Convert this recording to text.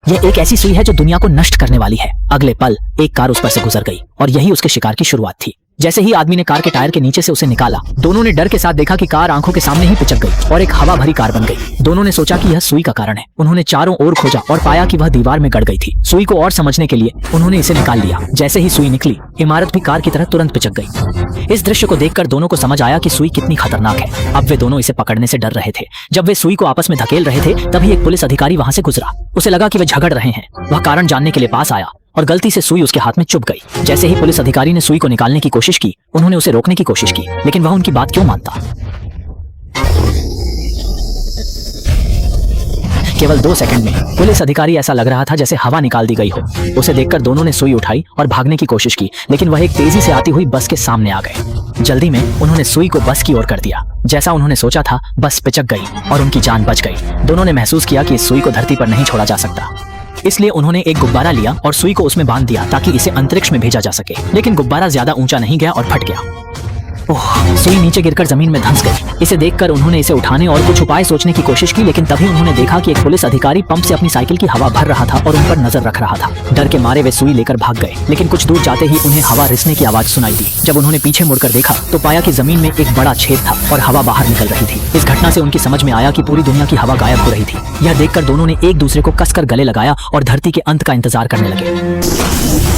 यह एक ऐसी सुई है जो दुनिया को नष्ट करने वाली है। अगले पल एक कार उस पर से गुजर गई और यही उसके शिकार की शुरुआत थी। जैसे ही आदमी ने कार के टायर के नीचे से उसे निकाला, दोनों ने डर के साथ देखा कि कार आंखों के सामने ही पिचक गई और एक हवा भरी कार बन गई। दोनों ने सोचा कि यह सुई का कारण है। उन्होंने चारों ओर खोजा और पाया कि वह दीवार में गड़ गई थी। सुई को और समझने के लिए उन्होंने इसे निकाल लिया। जैसे ही सुई निकली, इमारत भी कार की तरह तुरंत पिचक गई। इस दृश्य को देखकर दोनों को समझ आया कि सुई कितनी खतरनाक है। अब वे दोनों इसे पकड़ने से डर रहे थे। जब वे सुई को आपस में धकेल रहे थे, तभी एक पुलिस अधिकारी वहां से गुजरा। उसे लगा कि वे झगड़ रहे हैं। वह कारण जानने के लिए पास आया और गलती से सुई उसके हाथ में चुभ गई। जैसे ही पुलिस अधिकारी ने सुई को निकालने की कोशिश की, उन्होंने उसे रोकने की कोशिश की, लेकिन वह उनकी बात क्यों मानता। केवल 2 सेकंड में पुलिस अधिकारी ऐसा लग रहा था जैसे हवा निकाल दी गई हो। उसे देखकर दोनों ने सुई उठाई और भागने की कोशिश की, लेकिन वह एक तेजी से आती हुई बस के सामने आ गए। जल्दी में उन्होंने सुई को बस की ओर कर दिया। जैसा उन्होंने सोचा था, बस पिचक गई और उनकी जान बच गई। दोनों ने महसूस किया कि इस सुई को धरती पर नहीं छोड़ा जा सकता। इसलिए उन्होंने एक गुब्बारा लिया और सुई को उसमें बांध दिया ताकि इसे अंतरिक्ष में भेजा जा सके। लेकिन गुब्बारा ज्यादा ऊंचा नहीं गया और फट गया। ओह, सुई नीचे गिरकर जमीन में धंस गई। इसे देखकर उन्होंने इसे उठाने और कुछ उपाय सोचने की कोशिश की, लेकिन तभी उन्होंने देखा कि एक पुलिस अधिकारी पंप से अपनी साइकिल की हवा भर रहा था और उन पर नजर रख रहा था। डर के मारे वे सुई लेकर भाग गए, लेकिन कुछ दूर जाते ही उन्हें हवा रिसने की आवाज सुनाई दी। जब उन्होंने पीछे मुड़कर देखा तो पाया कि जमीन में एक बड़ा छेद था और हवा बाहर निकल रही थी। इस घटना से उनकी समझ में आया कि पूरी दुनिया की हवा गायब हो रही थी। यह देखकर दोनों ने एक दूसरे को कसकर गले लगाया और धरती के अंत का इंतजार करने लगे।